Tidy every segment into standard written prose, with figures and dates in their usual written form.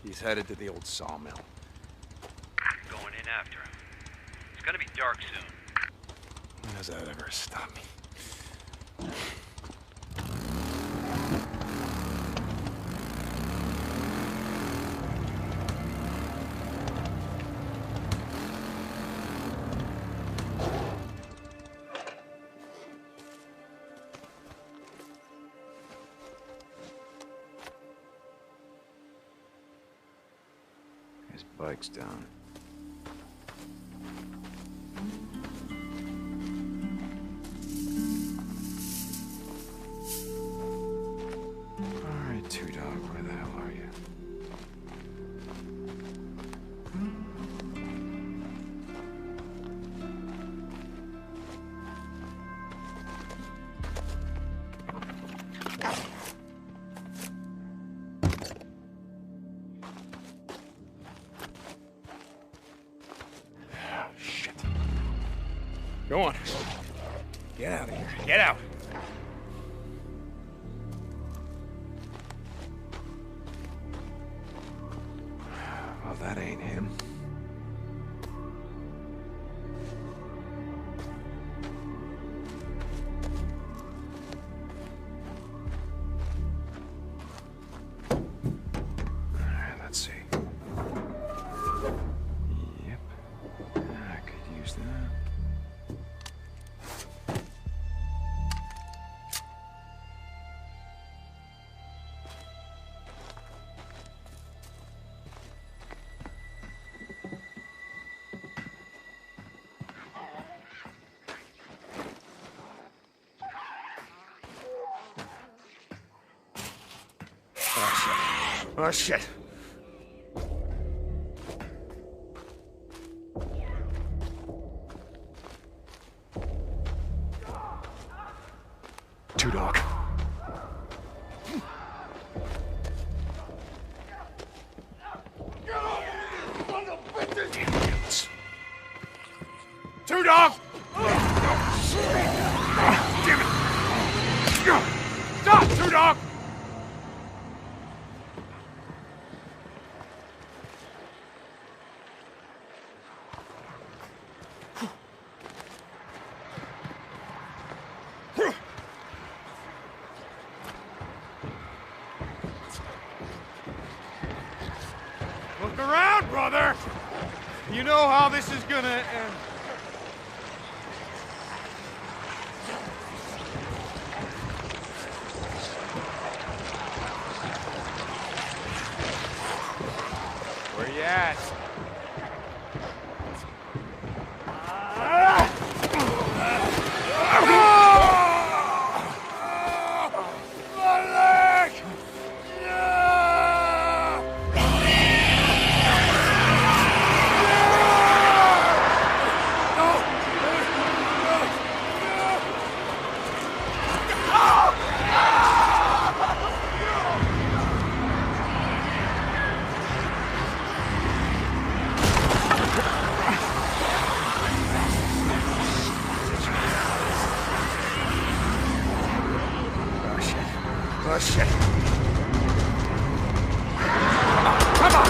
He's headed to the old sawmill. Going in after him. It's gonna be dark soon. When does that ever stop me? His bike's down. Alright, Two Dog, where the hell are you? Go on. Get out of here. Get out. Well, that ain't him. All right, let's see. Yep. I could use that. Oh, shit. Two Dog. Two Dog! Damn it! Stop, Two Dog! Look around, brother! You know how this is gonna end. Where you at? Oh, shit. Come on!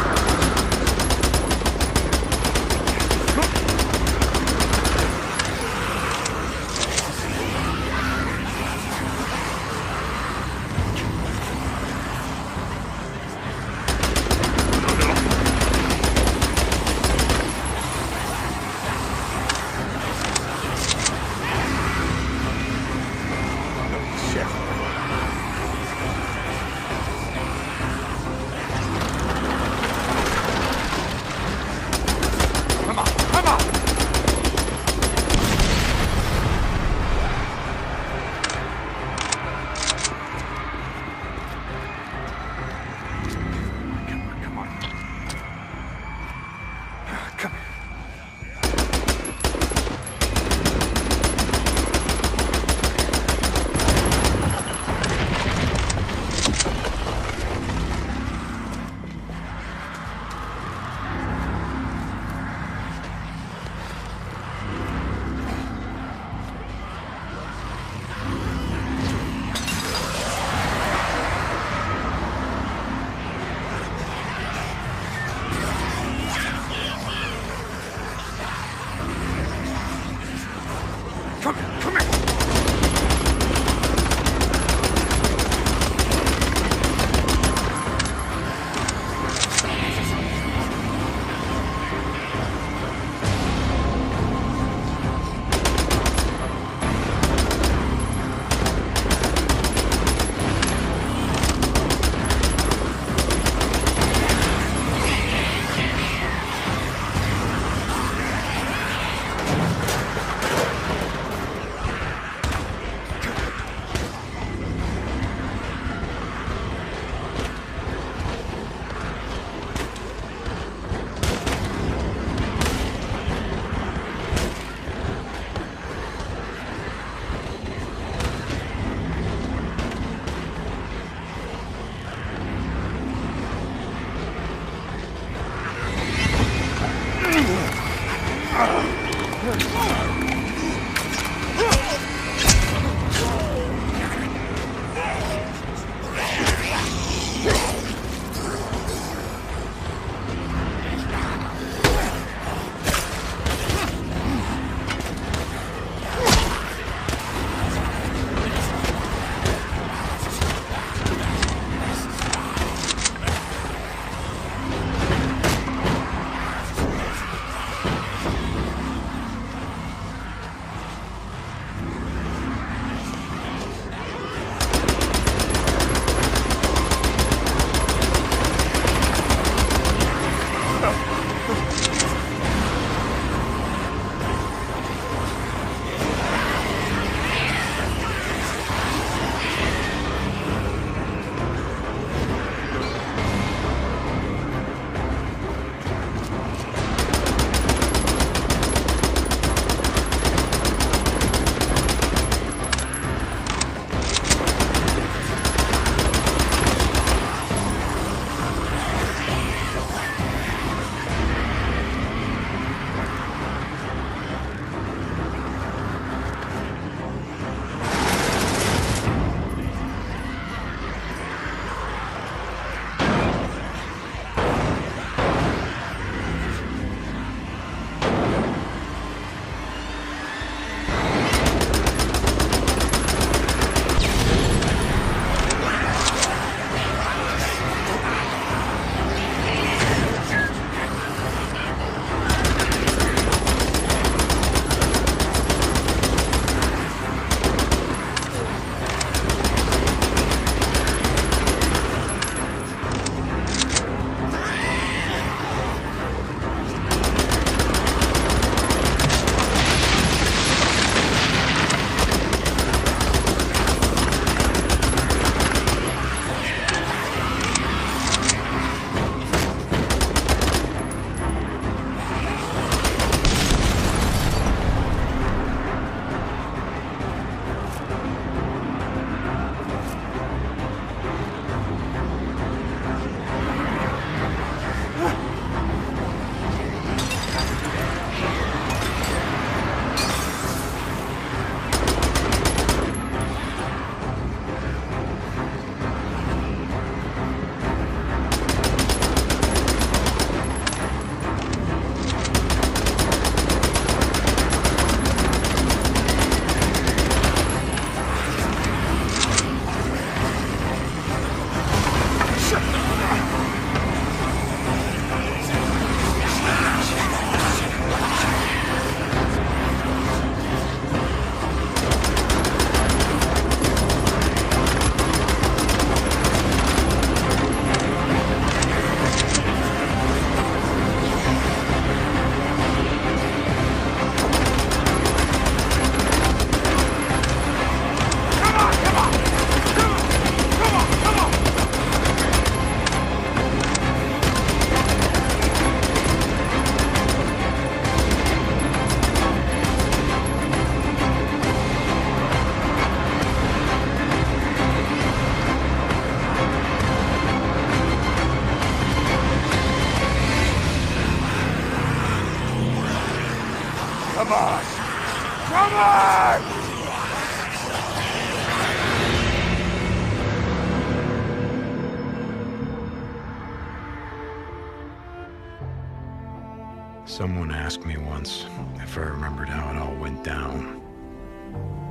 Someone asked me once if I remembered how it all went down,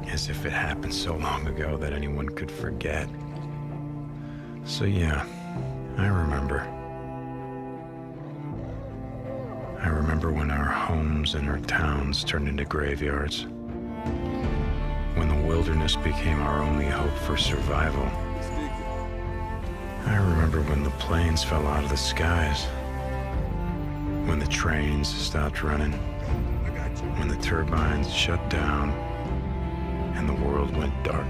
as if it happened so long ago that anyone could forget. So yeah, I remember. I remember when our homes and our towns turned into graveyards, when the wilderness became our only hope for survival. I remember when the planes fell out of the skies, when the trains stopped running, when the turbines shut down, and the world went dark.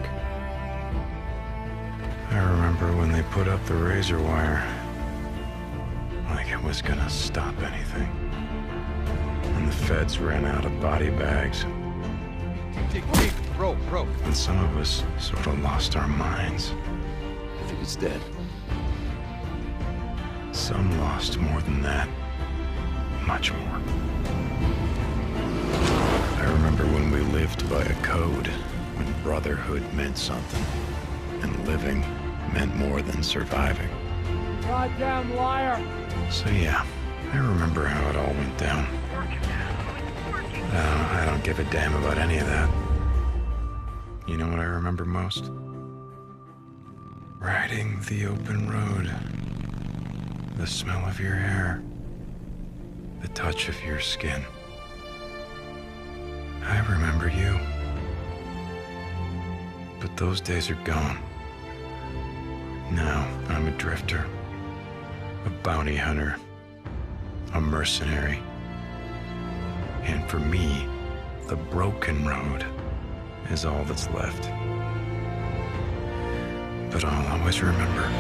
I remember when they put up the razor wire, like it was gonna stop anything. And the feds ran out of body bags. Bro. And some of us sort of lost our minds. I think it's dead. Some lost more than that. Much more. I remember when we lived by a code, when brotherhood meant something, and living meant more than surviving. Goddamn liar! So yeah, I remember how it all went down. I don't give a damn about any of that. You know what I remember most? Riding the open road. The smell of your hair. The touch of your skin. I remember you. But those days are gone. Now I'm a drifter, a bounty hunter, a mercenary. And for me, the broken road is all that's left. But I'll always remember.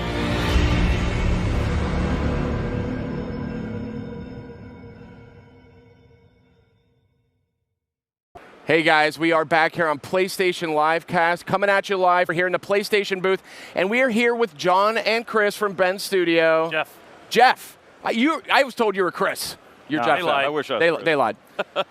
Hey guys, we are back here on PlayStation Livecast, coming at you live. We're here in the PlayStation booth, and we are here with John and Chris from Ben's studio. Jeff, I was told you were Chris. You're Jeff. They lied. I wish I was. They lied.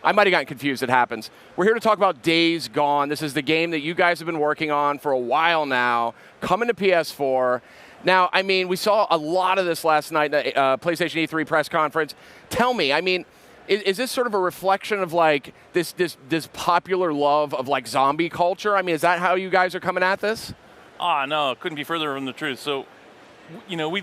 I might have gotten confused. It happens. We're here to talk about Days Gone. This is the game that you guys have been working on for a while now, coming to PS4. Now, I mean, we saw a lot of this last night in the PlayStation E3 press conference. Tell me, I mean, is this sort of a reflection of like this popular love of like zombie culture? I mean, is that how you guys are coming at this? No, it couldn't be further from the truth. So, you know,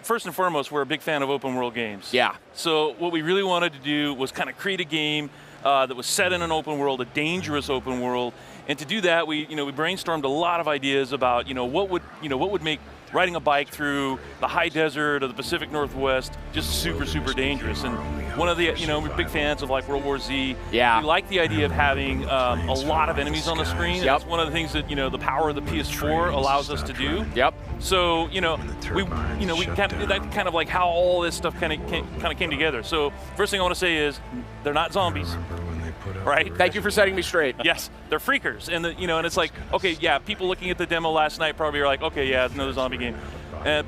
first and foremost, we're a big fan of open world games. Yeah. So what we really wanted to do was kind of create a game that was set in an open world, a dangerous open world. And to do that, we brainstormed a lot of ideas about, what would make riding a bike through the high desert of the Pacific Northwest just super, super dangerous. And one of the, we're big fans of like World War Z. Yeah. We like the idea of having a lot of enemies on the screen. Yep. That's one of the things that, the power of the PS4 allows us to do. Yep. So, we that kind of like how all this stuff kind of came together. So first thing I want to say is they're not zombies. Right? Thank you for setting me straight. Yes, they're freakers, and and it's like, okay, yeah, people looking at the demo last night probably are like, okay, yeah, it's another zombie game.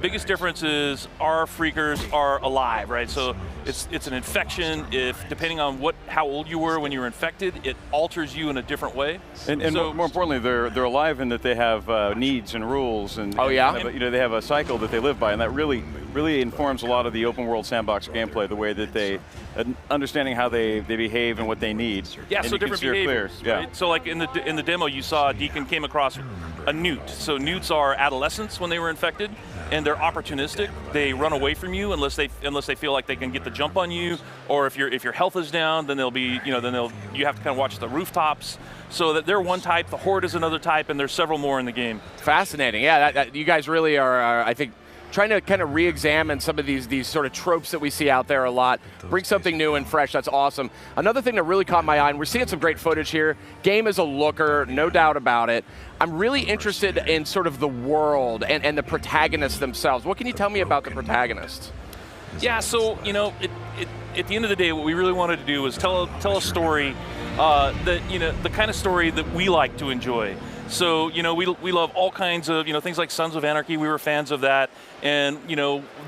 Biggest difference is our freakers are alive, right? So it's an infection. If depending on how old you were when you were infected, it alters you in a different way. And so, more importantly, they're alive in that they have needs and rules, and oh yeah, they have a cycle that they live by, and that really informs a lot of the open world sandbox gameplay. The way that they understanding how they behave and what they need. Yeah, and so different behaviors. Yeah. Right? So like in the demo, you saw Deacon came across a newt. So newts are adolescents when they were infected, and they're opportunistic. They run away from you unless they feel like they can get the jump on you, or if your health is down, then they'll be you have to kind of watch the rooftops. So that they're one type, the Horde is another type, and there's several more in the game. Fascinating. Yeah, you guys really are, I think, trying to kind of re-examine some of these sort of tropes that we see out there a lot. Bring something new and fresh. That's awesome. Another thing that really caught my eye, and we're seeing some great footage here. Game is a looker, no doubt about it. I'm really interested in sort of the world and the protagonists themselves. What can you tell me about the protagonists? Yeah, so at the end of the day, what we really wanted to do was tell a story the kind of story that we like to enjoy. So, we love all kinds of, things like Sons of Anarchy. We were fans of that. And,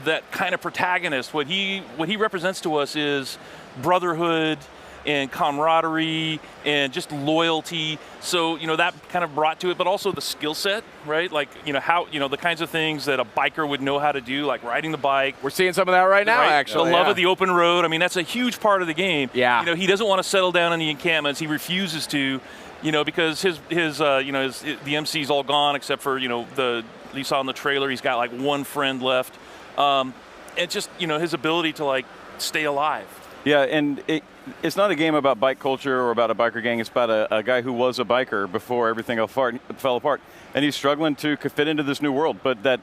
that kind of protagonist, what he represents to us is brotherhood, and camaraderie and just loyalty. So, you know, that kind of brought to it, but also the skill set, right? Like, you know, how, you know, the kinds of things that a biker would know how to do, like riding the bike. We're seeing some of that right now, actually. The love of the open road. I mean, that's a huge part of the game. Yeah. You know, he doesn't want to settle down in the encampments. He refuses to, you know, because the MC's all gone except for, you know, you saw in the trailer, he's got like one friend left. And just, you know, his ability to like stay alive. Yeah, and it's not a game about bike culture or about a biker gang. It's about a guy who was a biker before everything fell apart. And he's struggling to fit into this new world. But that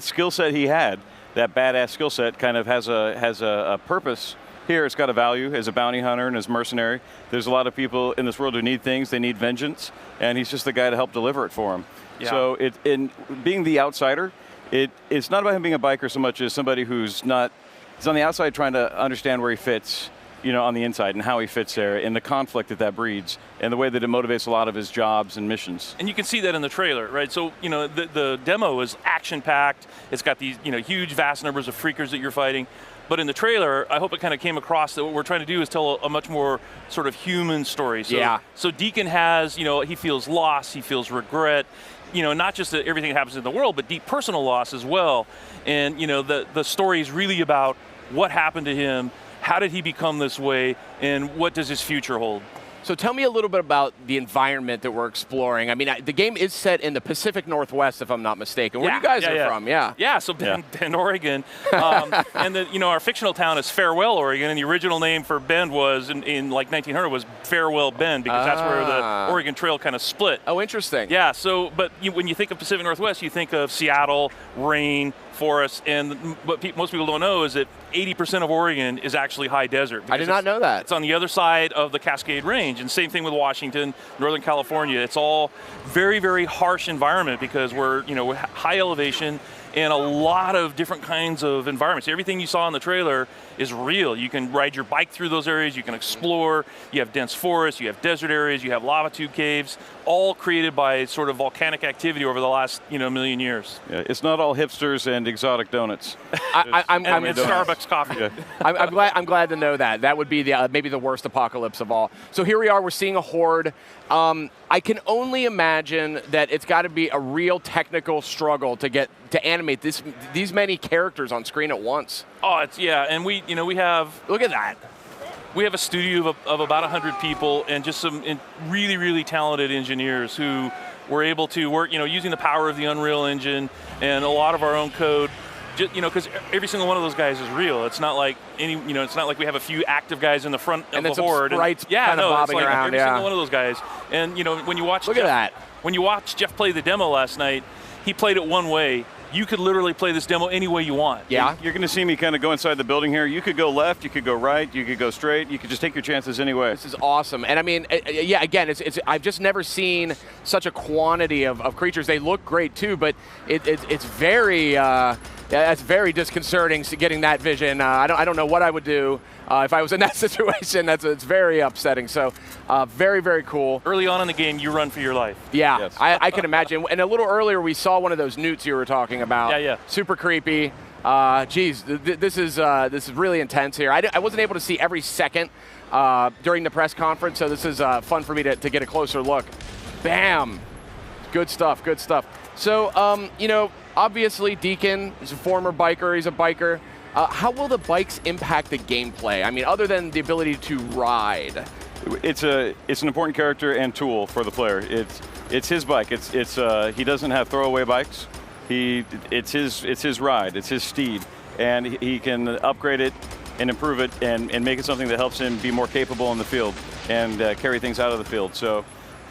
skill set he had, that badass skill set, kind of has a purpose. Here, it's got a value as a bounty hunter and as a mercenary. There's a lot of people in this world who need things. They need vengeance. And he's just the guy to help deliver it for them. Yeah. So in being the outsider, it's not about him being a biker so much as somebody who's not... He's on the outside trying to understand where he fits, you know, on the inside and how he fits there and the conflict that breeds and the way that it motivates a lot of his jobs and missions. And you can see that in the trailer, right? So, you know, the demo is action-packed. It's got these, you know, huge, vast numbers of freakers that you're fighting. But in the trailer, I hope it kind of came across that what we're trying to do is tell a much more sort of human story. So, yeah. So Deacon has, you know, he feels loss, he feels regret. You know, not just that everything that happens in the world, but deep personal loss as well. And, you know, the story is really about what happened to him, how did he become this way, and what does his future hold? So tell me a little bit about the environment that we're exploring. I mean, the game is set in the Pacific Northwest, if I'm not mistaken. Where you guys are from, Yeah, so Bend, Oregon. And you know, our fictional town is Farewell, Oregon, and the original name for Bend was, in like 1900, was Farewell Bend, because that's where the Oregon Trail kind of split. Oh, interesting. Yeah, so, but when you think of Pacific Northwest, you think of Seattle, rain, forests, and what most people don't know is that 80% of Oregon is actually high desert. I did not know that. It's on the other side of the Cascade Range, and same thing with Washington, Northern California. It's all very, very harsh environment because we're, you know, high elevation and a lot of different kinds of environments. Everything you saw in the trailer is real. You can ride your bike through those areas, you can explore, you have dense forests, you have desert areas, you have lava tube caves, all created by sort of volcanic activity over the last, you know, million years. Yeah, it's not all hipsters and exotic donuts. I'm Starbucks coffee. Yeah. I'm glad to know that. That would be the maybe the worst apocalypse of all. So here we are, we're seeing a horde. I can only imagine that it's got to be a real technical struggle to animate these many characters on screen at once. Oh, and we have, look at that. We have a studio of about 100 people and just some really, really talented engineers who were able to work, you know, using the power of the Unreal Engine and a lot of our own code. Just, you know, because every single one of those guys is real. It's not like it's not like we have a few active guys in the front of the horde. Sprites kind of bobbing it's like around. Every single one of those guys. And you know, when you watch when you watch Jeff play the demo last night, he played it one way. You could literally play this demo any way you want. Yeah. You're going to see me kind of go inside the building here. You could go left, you could go right, you could go straight. You could just take your chances anyway. This is awesome. And I mean, yeah, again, I've just never seen such a quantity of creatures. They look great too, but it's very, that's very disconcerting getting that vision. I don't know what I would do if I was in that situation. It's very upsetting. So very, very cool. Early on in the game, you run for your life. Yeah, yes. I can imagine. And a little earlier, we saw one of those newts you were talking about. Yeah. Super creepy. Geez, this is really intense here. I wasn't able to see every second during the press conference, so this is fun for me to get a closer look. Bam! Good stuff, good stuff. So, you know, obviously Deacon is a former biker, he's a biker. How will the bikes impact the gameplay? I mean, other than the ability to ride. It's an important character and tool for the player. It's his bike. He doesn't have throwaway bikes. It's his ride. It's his steed, and he can upgrade it and improve it and make it something that helps him be more capable in the field and carry things out of the field. So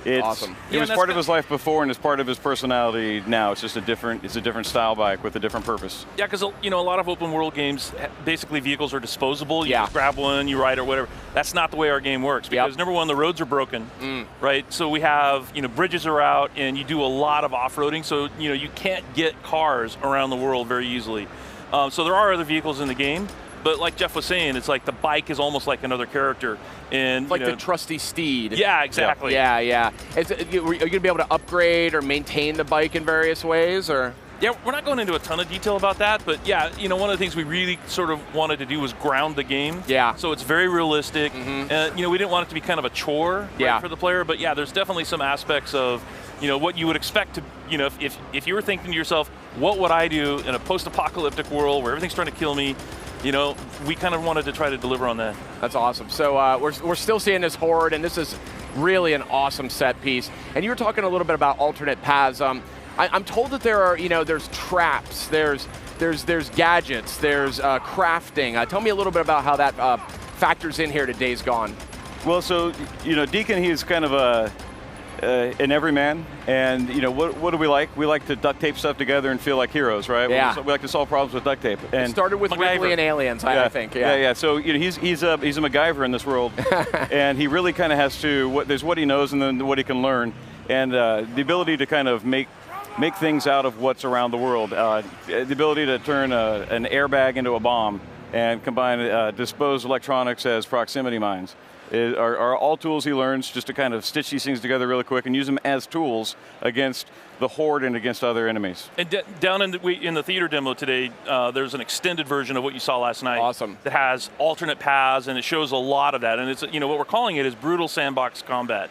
it's awesome. It was part of his life before, and it's part of his personality now. It's just a different style bike with a different purpose. Yeah, because you know, a lot of open world games, basically vehicles are disposable. You Yeah. just grab one, you ride or whatever. That's not the way our game works, because number one, the roads are broken, right? So we have, you know, bridges are out, and you do a lot of off-roading. So you know, you can't get cars around the world very easily. So there are other vehicles in the game. But like Jeff was saying, it's like the bike is almost like another character. And like the trusty steed. Yeah, exactly. Yeah. Are you going to be able to upgrade or maintain the bike in various ways? Or Yeah, we're not going into a ton of detail about that, but yeah, you know, one of the things we really sort of wanted to do was ground the game. Yeah. So it's very realistic. You know, we didn't want it to be kind of a chore right, for the player, but yeah, there's definitely some aspects of, you know, what you would expect to, you know, if you were thinking to yourself, what would I do in a post-apocalyptic world where everything's trying to kill me? You know, we kind of wanted to try to deliver on that. That's awesome. So we're still seeing this horde, and this is really an awesome set piece. And you were talking a little bit about alternate paths. I'm told that there are, you know, there's traps, there's gadgets, there's crafting. Tell me a little bit about how that factors in here to Days Gone. Well, so, you know, Deacon, he's kind of an everyman, and, you know, what do we like? We like to duct tape stuff together and feel like heroes, right? Yeah. We like to solve problems with duct tape. And it started with Ripley and Aliens, I think. Yeah. So, you know, he's a MacGyver in this world, and he really kind of has to, there's what he knows and then what he can learn, and the ability to kind of make things out of what's around the world. The ability to turn an airbag into a bomb and combine disposed electronics as proximity mines are all tools he learns just to kind of stitch these things together really quick and use them as tools against the horde and against other enemies. And down in the theater demo today, there's an extended version of what you saw last night. Awesome. That has alternate paths, and it shows a lot of that. And it's, you know, what we're calling it is brutal sandbox combat.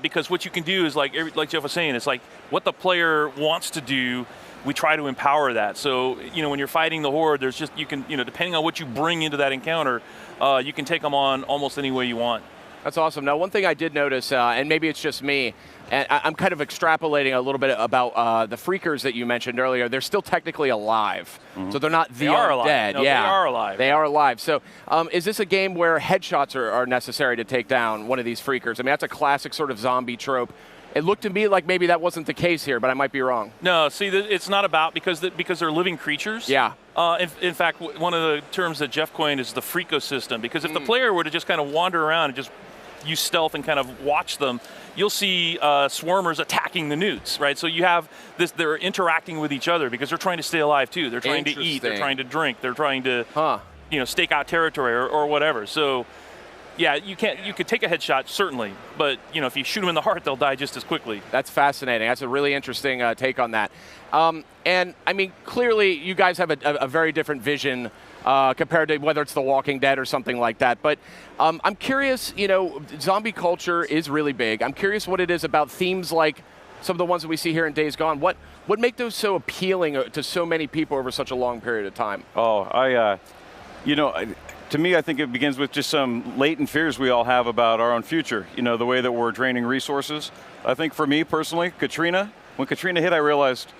Because what you can do is, like Jeff was saying, it's like what the player wants to do, we try to empower that. So, you know, when you're fighting the horde, there's just, you can, you know, depending on what you bring into that encounter, you can take them on almost any way you want. That's awesome. Now, one thing I did notice, and maybe it's just me, and I'm kind of extrapolating a little bit about the freakers that you mentioned earlier. They're still technically alive, so they're not the undead. No, yeah, they are alive. They are alive. So, is this a game where headshots are necessary to take down one of these freakers? I mean, that's a classic sort of zombie trope. It looked to me like maybe that wasn't the case here, but I might be wrong. No, see, it's not about, because they're living creatures. Yeah. In fact, one of the terms that Jeff coined is the freakosystem, because if the player were to just kind of wander around and just use stealth and kind of watch them, you'll see swarmers attacking the newts, right? So you have this, they're interacting with each other because they're trying to stay alive too. They're trying to eat, they're trying to drink, they're trying to, you know, stake out territory or whatever. So yeah, you could take a headshot, certainly, but you know, if you shoot them in the heart, they'll die just as quickly. That's fascinating. That's a really interesting take on that. And I mean, clearly you guys have a very different vision compared to whether it's The Walking Dead or something like that. But I'm curious, you know, zombie culture is really big. I'm curious what it is about themes like some of the ones that we see here in Days Gone. What make those so appealing to so many people over such a long period of time? Oh, you know, to me, I think it begins with just some latent fears we all have about our own future. You know, the way that we're draining resources. I think for me personally, when Katrina hit, I realized,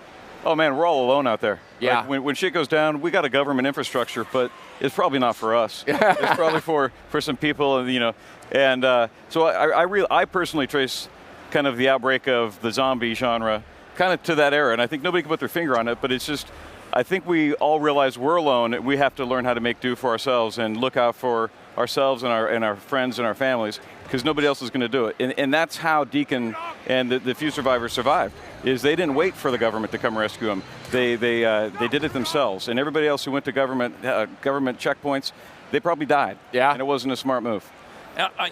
oh man, we're all alone out there. Yeah. Like when shit goes down, we got a government infrastructure, but it's probably not for us. It's probably for some people, you know. And so I personally trace kind of the outbreak of the zombie genre kind of to that era, and I think nobody can put their finger on it, but it's just, I think we all realize we're alone, and we have to learn how to make do for ourselves and look out for ourselves and our friends and our families, because nobody else is going to do it. And that's how Deacon and the few survivors survived, is they didn't wait for the government to come rescue them. They did it themselves. And everybody else who went to government checkpoints, they probably died. Yeah. And it wasn't a smart move.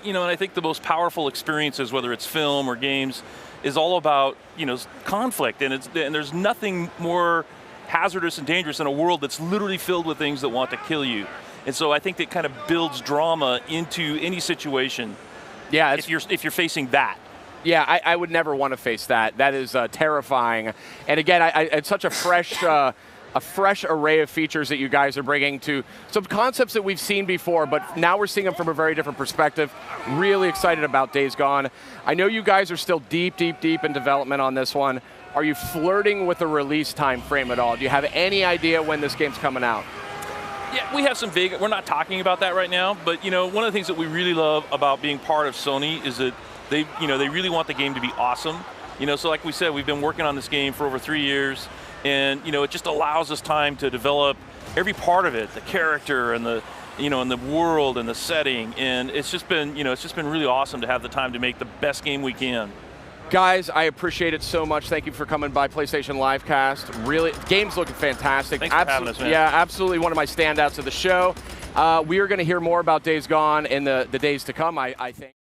You know, and I think the most powerful experiences, whether it's film or games, is all about, you know, conflict. And there's nothing more hazardous and dangerous in a world that's literally filled with things that want to kill you. And so I think it kind of builds drama into any situation. Yeah, if you're facing that. Yeah, I would never want to face that. That is terrifying. And again, it's such a fresh array of features that you guys are bringing to some concepts that we've seen before, but now we're seeing them from a very different perspective. Really excited about Days Gone. I know you guys are still deep in development on this one. Are you flirting with a release time frame at all? Do you have any idea when this game's coming out? Yeah, we have some vague, we're not talking about that right now, but you know, one of the things that we really love about being part of Sony is that they really want the game to be awesome. You know, so like we said, we've been working on this game for over 3 years, and you know, it just allows us time to develop every part of it, the character and the, you know, and the world and the setting, and it's just been, you know, it's just been really awesome to have the time to make the best game we can. Guys, I appreciate it so much. Thank you for coming by PlayStation Livecast. Really, game's looking fantastic. Thanks for having us, man. Yeah, absolutely one of my standouts of the show. We are going to hear more about Days Gone in the days to come, I think.